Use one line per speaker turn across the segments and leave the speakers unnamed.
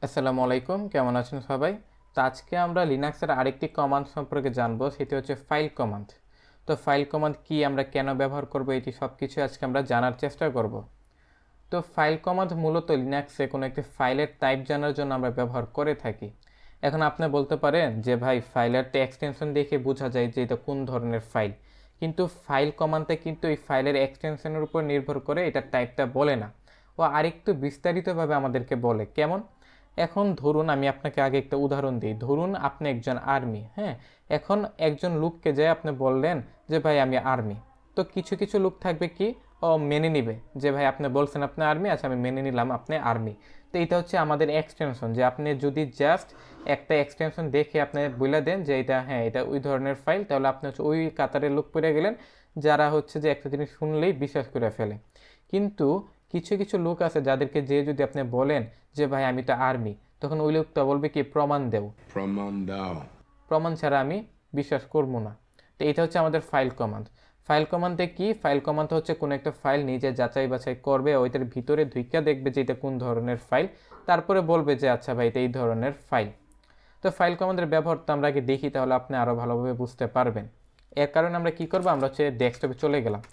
আসসালামু আলাইকুম, কেমন আছেন সবাই? তো আজকে আমরা লিনাক্সের আরেকটি কমান্ড সম্পর্কে জানবো, সেটি হচ্ছে ফাইল কমান্ড। তো ফাইল কমান্ড কি, আমরা কেন ব্যবহার করব, এটি সব কিছু আজকে আমরা জানার চেষ্টা করব। তো ফাইল কমান্ড মূলত লিনাক্সে কোনো একটি ফাইলের টাইপ জানার জন্য আমরা ব্যবহার করে থাকি। এখন আপনি বলতে পারেন যে ভাই, ফাইলের এক্সটেনশন দেখে বোঝা যায় যে এটা কোন ধরনের ফাইল, কিন্তু ফাইল কমান্ডে কিন্তু এই ফাইলের এক্সটেনশনের উপর নির্ভর করে এটা টাইপটা বলে না, ও আরেকটু বিস্তারিতভাবে আমাদেরকে বলে। কেমন? এখন ধরুন আমি আপনাকে আগে একটা উদাহরণ দিই। ধরুন আপনি একজন আর্মি, হ্যাঁ। এখন একজন লোককে যে আপনি বললেন যে ভাই আমি আর্মি, তো কিছু কিছু লোক থাকবে কি, ও মেনে নিবে যে ভাই আপনি বলছেন আপনি আর্মি, আচ্ছা আমি মেনে নিলাম আপনি আর্মি। তো এটা হচ্ছে আমাদের এক্সটেনশন, যে আপনি যদি জাস্ট একটা এক্সটেনশন দেখে আপনি বলে দেন যে এটা হ্যাঁ এটা ওই ধরনের ফাইল, তাহলে আপনি হচ্ছে ওই কাতারের লোক পড়ে গেলেন যারা হচ্ছে যে একটা জিনিস শুনলেই বিশ্বাস করে ফেলে। কিন্তু কিছু কিছু লোক আছে যাদেরকে যে যদি আপনি বলেন যে ভাই আমি তো আর্মি, তখন ওই লোকটা বলবে কি, প্রমাণ দেও,
প্রমাণ দাও।
প্রমাণ ছাড়া আমি বিশ্বাস করবো না। তো এটা হচ্ছে আমাদের ফাইল কমান্ড। ফাইল কমান্ডে কি, ফাইল কমান্ড হচ্ছে কোনো একটা ফাইল নিজে যাচাই বাছাই করবে, ওইটার ভিতরে ঢুইকা দেখবে যে এটা কোন ধরনের ফাইল, তারপরে বলবে যে আচ্ছা ভাই এটা এই ধরনের ফাইল। তো ফাইল কমান্ডের ব্যবহার তো আমরা আগে দেখি, তাহলে আপনি আরও ভালোভাবে বুঝতে পারবেন। এর কারণে আমরা কি করব, আমরা হচ্ছে ডেস্কটপে চলে গেলাম।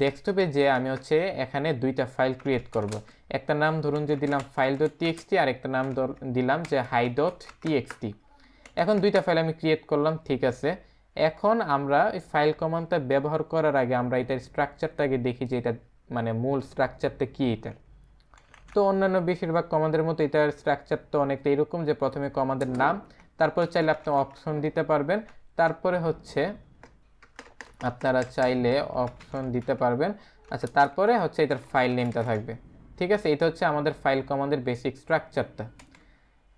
ডেস্কটপে যে আমি হচ্ছে এখানে দুইটা ফাইল ক্রিয়েট করব। একটা নাম ধরুন যে দিলাম ফাইল ডট টিএক্সটি, আর একটা নাম দিলাম যে হাই ডট টিএক্সটি। এখন দুইটা ফাইল আমি ক্রিয়েট করলাম, ঠিক আছে। এখন আমরা এই ফাইল কমান্ডটা ব্যবহার করার আগে আমরা এটার স্ট্রাকচারটাকে দেখি যে এটা মানে মূল স্ট্রাকচারটা কি এটার। তো অন্যান্য বেশিরভাগ কমান্ডের মতো এটার স্ট্রাকচার তো অনেকটা এরকম, যে প্রথমে কমান্ডের নাম, তারপরে চাইলে আপনি অপশন দিতে পারবেন, তারপরে হচ্ছে আপনারা চাইলে অপশন দিতে পারবেন, আচ্ছা তারপরে হচ্ছে এটার ফাইল নেমটা থাকবে। ঠিক আছে, এটা হচ্ছে আমাদের ফাইল কমান্ডের বেসিক স্ট্রাকচারটা।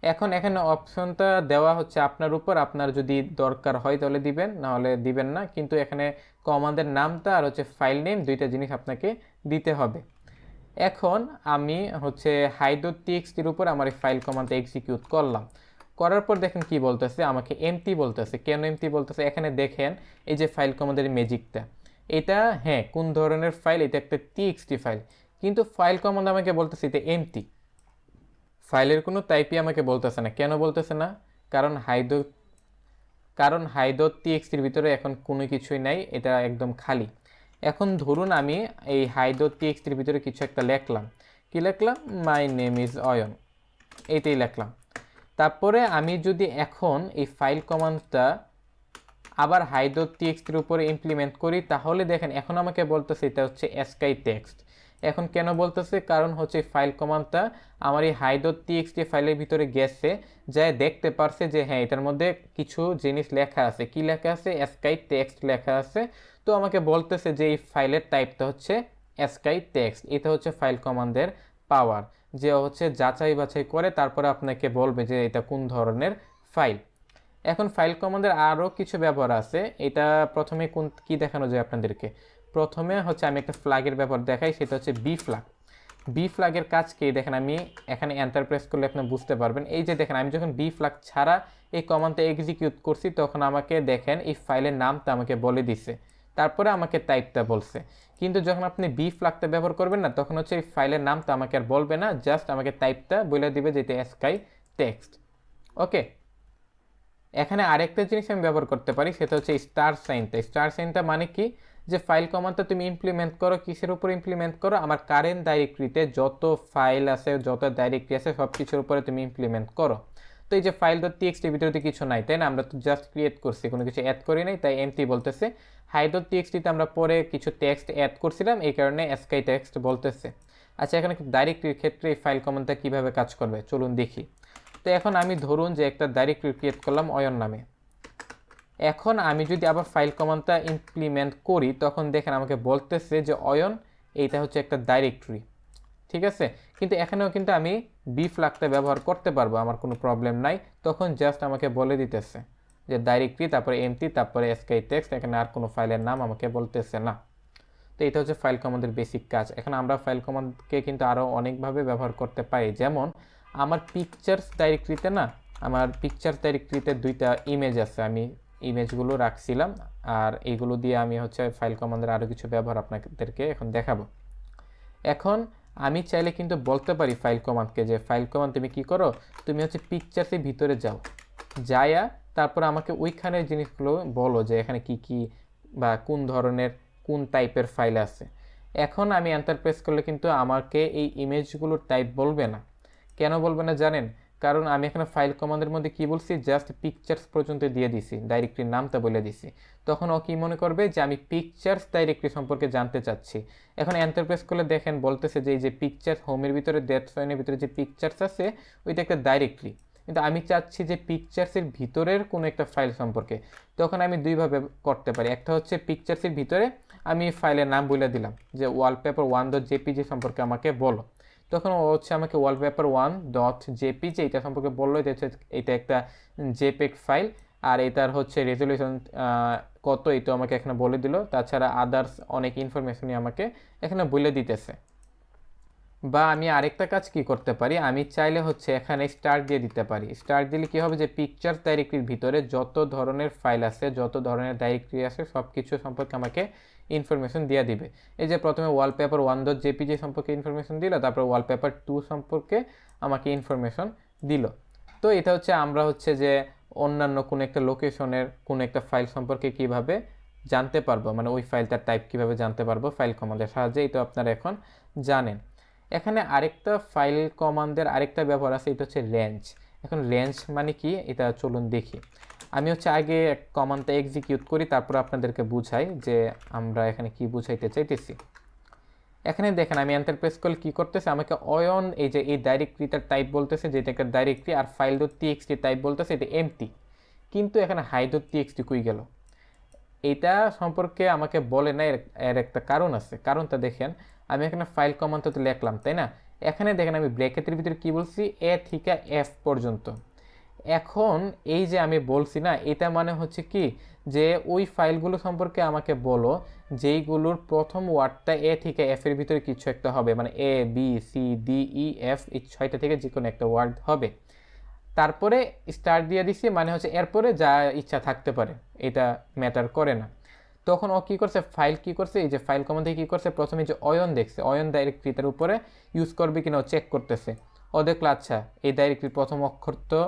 এখন এখানে অপশনটা দেওয়া হচ্ছে আপনার উপর, আপনার যদি দরকার হয় তাহলে দিবেন, না হলে দিবেন না, কিন্তু এখানে কমান্ডের নামটা আর হচ্ছে ফাইল নেম দুইটা জিনিস আপনাকে দিতে হবে। এখন আমি হচ্ছে হাইডোটিএক্সটির উপর আমার এই ফাইল কমান্ডটা এক্সিকিউট করলাম, করার পর দেখেন কি বলতেছে, আমাকে এমটি বলতেছে। কেন এমটি বলতেছে, এখানে দেখেন এই যে ফাইল কমান্ডের ম্যাজিকটা, এটা হ্যাঁ কোন ধরনের ফাইল, এটা একটা টিএক্সটি ফাইল, কিন্তু ফাইল কমান্ড আমাকে বলতেছে এটা এমটি, ফাইলের কোনো টাইপই আমাকে বলতেছে না। কেন বলতেছে না? কারণ হাইডট টিএক্সটির ভিতরে এখন কোনো কিছুই নাই, এটা একদম খালি। এখন ধরুন আমি এই হাইডট টিএক্সটির ভিতরে কিছু একটা লিখলাম, কি লিখলাম, মাই নেম ইজ অয়ন, এইটাই লিখলাম। তারপরে আমি যদি এখন এই ফাইল কমান্ডটা আবার হাইডট টিএক্সটির উপরে ইমপ্লিমেন্ট করি, তাহলে দেখেন এখন আমাকে বলতেছে এটা হচ্ছে স্কাই টেক্সট। এখন কেন বলতেছে, কারণ হচ্ছে ফাইল কমান্ডটা আমার এই হাইডট টিএক্সটি ফাইলের ভিতরে গেছে, যা দেখতে পারছে যে হ্যাঁ এটার মধ্যে কিছু জিনিস লেখা আছে। কি লেখা আছে? স্কাই টেক্সট লেখা আছে। তো আমাকে বলতেছে যে এই ফাইলের টাইপটা হচ্ছে স্কাই টেক্সট। এটা হচ্ছে ফাইল কমান্ডের পাওয়ার, যে হচ্ছে যাচাই বাছাই করে তারপরে আপনাকে বলবে যে এটা কোন ধরনের ফাইল। এখন ফাইল কমান্ডের আরও কিছু ব্যবহার আছে, এটা প্রথমে কি দেখানো যায় আপনাদেরকে। প্রথমে হচ্ছে আমি একটা ফ্ল্যাগের ব্যবহার দেখাই, সেটা হচ্ছে বি ফ্ল্যাগ। বি ফ্ল্যাগের কাজ কি দেখেন, আমি এখানে এন্টার প্রেস করলে আপনি বুঝতে পারবেন। এই যে দেখেন আমি যখন বি ফ্ল্যাগ ছাড়া এই কমান্ডটা এক্সিকিউট করছি, তখন আমাকে দেখেন এই ফাইলের নামটা আমাকে বলে দিছে, তারপরে আমাকে টাইপটা বলছে। কিন্তু যখন আপনি বি ফ্ল্যাগটা ব্যবহার করবেন না, তখন হচ্ছে এই ফাইলের নামটা আমাকে আর বলবে না, জাস্ট আমাকে টাইপটা বলে দিবে যে এটা স্কাই টেক্সট। ওকে, এখানে আরেকটা জিনিস আমি ব্যবহার করতে পারি, সেটা হচ্ছে স্টার সাইনটা। স্টার সাইনটা মানে কি, যে ফাইল কমান্ডটা তুমি ইমপ্লিমেন্ট করো, কিসের উপর ইমপ্লিমেন্ট করো, আমার কারেন্ট ডাইরেক্টরিতে যত ফাইল আছে, যত ডাইরেক্টরি আছে সব কিছুর উপরে তুমি ইমপ্লিমেন্ট করো। তো এই যে ফাইল ডট টিএক্সটির ভিতরে কিছু নাই, তাই না, আমরা তো জাস্ট ক্রিয়েট করছি, কোনো কিছু অ্যাড করি নাই, তাই এমটি বলতেছে। হাই ডট টিএক্সটিতে আমরা পরে কিছু টেক্সট অ্যাড করছিলাম, এই কারণে স্কাই টেক্সট বলতেছে। আচ্ছা, এখানে ডাইরেক্টরির ক্ষেত্রে এই ফাইল কমান্ডটা কীভাবে কাজ করবে চলুন দেখি। তো এখন আমি ধরুন যে একটা ডাইরেক্টরি ক্রিয়েট করলাম অয়ন নামে। এখন আমি যদি আবার ফাইল কমান্ডটা ইমপ্লিমেন্ট করি, তখন দেখেন আমাকে বলতেছে যে অয়ন এইটা হচ্ছে একটা ডাইরেক্টরি, ঠিক আছে। কিন্তু এখানেও কিন্তু আমি বি ফ্ল্যাগটা ব্যবহার করতে পারবো, আমার কোনো প্রবলেম নাই। তখন জাস্ট আমাকে বলে দিতেছে যে ডাইরেক্টরি, তারপরে এমটি, তারপরে স্কাই টেক্সট, এখানে আর কোনো ফাইলের নাম আমাকে বলতেছে না। তো এটা হচ্ছে ফাইল কমান্ডের বেসিক কাজ। এখন আমরা ফাইল কমান্ডকে কিন্তু আরও অনেকভাবে ব্যবহার করতে পারি, যেমন আমার পিকচার্স ডাইরেক্টরিতে না, আমার পিকচার্স ডাইরেক্টরিতে দুইটা ইমেজ আছে, আমি ইমেজগুলো রাখছিলাম, আর এইগুলো দিয়ে আমি হচ্ছে ফাইল কমান্ডের আরও কিছু ব্যবহার আপনাদেরকে এখন দেখাবো। এখন আমি চাইলে কিন্তু বলতে পারি ফাইল কমান্ডকে যে ফাইল কমান্ড তুমি কি করো, তুমি হচ্ছে পিকচার্সের ভিতরে যাও, যায়া তারপর আমাকে ওইখানের জিনিসগুলো বলো যে এখানে কি কি বা কোন ধরনের কোন টাইপের ফাইল আছে। এখন আমি এন্টার প্রেস করলে কিন্তু আমাকে এই ইমেজগুলোর টাইপ বলবে না। কেন বলবে না জানেন? কারণ আমি এখানে ফাইল কমান্ডের মধ্যে কি বলছি, জাস্ট পিকচার্স পর্যন্ত দিয়ে দিছি, ডাইরেক্টরির নামটা বলে দিছি। তখন ও কি মনে করবে যে আমি পিকচার্স ডাইরেক্টরি সম্পর্কে জানতে চাচ্ছি। এখন এন্টার প্রেস করলে দেখেন বলতেছে যে এই যে পিকচার হোমের ভিতরে ডেট ফাইলের ভিতরে যে পিকচার্স আছে ওইটা একটা ডাইরেক্টরি, কিন্তু আমি চাচ্ছি যে পিকচার্সের ভিতরের কোনো একটা ফাইল সম্পর্কে। তখন আমি দুইভাবে করতে পারি, একটা হচ্ছে পিকচার্সের ভিতরে আমি ফাইলের নাম বলে দিলাম যে ওয়ালপেপার 1.jpg সম্পর্কে আমাকে বলো। তখন ও হচ্ছে আমাকে ওয়ালপেপার 1.jpg এটা সম্পর্কে বললো যে এটা একটা জেপেগ ফাইল, আর এটার হচ্ছে রেজলিউশন কত এটা আমাকে এখানে বলে দিল। তাছাড়া আদার্স অনেক ইনফরমেশনই আমাকে এখানে বলে দিতেছে। বা আমি আরেকটা কাজ কি করতে পারি, আমি চাইলে হচ্ছে এখানে স্টার দিয়ে দিতে পারি। স্টার দিলে কি হবে যে পিকচার ডাইরেক্টরির ভিতরে যত ধরনের ফাইল আছে, যত ধরনের ডাইরেক্টরি আছে সব কিছু সম্পর্কে আমাকে ইনফরমেশন দিয়ে দিবে। এই যে প্রথমে ওয়ালপেপার 1.jpg সম্পর্কে ইনফরমেশন দিল, তারপর ওয়ালপেপার 2 সম্পর্কে আমাকে ইনফরমেশন দিল। তো এটা হচ্ছে আমরা হচ্ছে যে অন্যান্য কোনো একটা লোকেশনের কোনো একটা ফাইল সম্পর্কে কিভাবে জানতে পারবো, মানে ওই ফাইলটার টাইপ কিভাবে জানতে পারবো ফাইল কমান্ডের সাহায্যে, এটা আপনারা এখন জানেন। এখানে আরেকটা ফাইল কমান্ডের আরেকটা ব্যবহার আছে, এটা হচ্ছে রেঞ্জ। এখন রেঞ্জ মানে কি এটা চলুন দেখি। আমি হচ্ছে আগে কমান্ডটা এক্সিকিউট করি, তারপর আপনাদেরকে বুঝাই যে আমরা এখানে কি বুঝাইতে চাইতেছি। এখানে দেখেন আমি এন্টার প্রেস করলে কী করতেছে, আমাকে অয়ন এই যে এই ডাইরেক্টরিটার টাইপ বলতেছে যেটা একটা ডাইরেক্টরি, আর ফাইল ডট টিএক্সটি টাইপ বলতেছে এটা এমটি। কিন্তু এখানে হাই ডট টিএক্সটি কই গেল, এটা সম্পর্কে আমাকে বলে না। এর একটা কারণ আছে, কারণটা দেখেন। আমি এখানে ফাইল কমান্ড তো লিখলাম, তাই না? এখানে দেখেন আমি ব্র্যাকেটের ভিতরে কি বলছি, এ থেকে এফ পর্যন্ত। এখন এই যে আমি বলছি না, এটা মানে হচ্ছে কি যে ওই ফাইলগুলো সম্পর্কে আমাকে বলো যেইগুলোর প্রথম ওয়ার্ডটা এ থেকে এফ এর ভিতরে কিছু একটা হবে, মানে A B C D E F এই 6টা থেকে যে কোনো একটা ওয়ার্ড হবে। তারপরে স্টার দিয়ে দিছি, মানে হচ্ছে এরপরে যা ইচ্ছা থাকতে পারে, এটা ম্যাটার করে না। তখন ও কী করছে, ফাইল কী করছে, এই যে ফাইল কমান্ড থেকে কী করছে, প্রথমে যে অয়ন দেখছে, অয়ন ডাইরেক্টরিটার উপরে ইউজ করবে কিনা ও চেক করতেছে। ও দেখলো আচ্ছা এই ডাইরেক্টরির প্রথম অক্ষর তো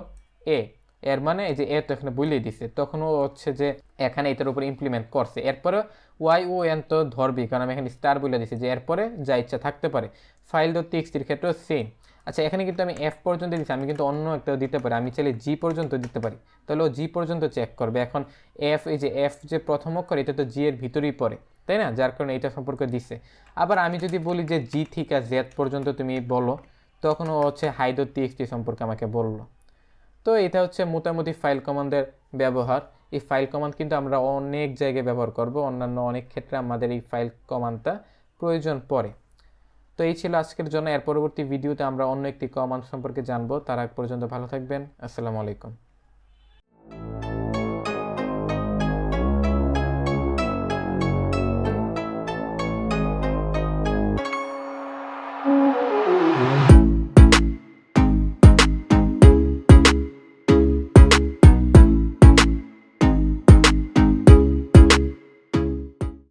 এ, এর মানে এই যে এ তো এখানে বলেই দিছে, তখন ও হচ্ছে যে এখানে এটার উপরে ইমপ্লিমেন্ট করছে। এরপরে ওয়াই ও এন তো ধরবি, কারণ আমি এখানে স্টার বলে দিছি যে এরপরে যা ইচ্ছা থাকতে পারে। ফাইল ডট টিএক্সটির ক্ষেত্রেও সেম। আচ্ছা এখানে কিন্তু আমি এফ পর্যন্ত দিচ্ছি, আমি কিন্তু অন্য একটা দিতে পারি, আমি চাইলে জি পর্যন্ত দিতে পারি, তাহলে ও জি পর্যন্ত চেক করবে। এখন এফ এই যে এফ যে প্রথম অক্ষর এটা তো জি এর ভিতরেই পড়ে, তাই না? যার কারণে এটা সম্পর্কে দিছে। আবার আমি যদি বলি যে জি থেকে জেড পর্যন্ত তুমি বলো, তখন ও হচ্ছে হাই ডট টিএক্সটি সম্পর্কে আমাকে বললো। তো এটা হচ্ছে মোটামুটি ফাইল কমান্ডের ব্যবহার। এই ফাইল কমান্ড কিন্তু আমরা অনেক জায়গায় ব্যবহার করব, অন্যান্য অনেক ক্ষেত্রে আমাদের এই ফাইল কমান্ডটা প্রয়োজন পড়ে। তো এই ছিল আজকের জন্য। এর পরবর্তী ভিডিওতে আমরা অন্য একটি কমান্ড সম্পর্কে জানবো। তার আগ পর্যন্ত ভালো থাকবেন। আসসালামু আলাইকুম।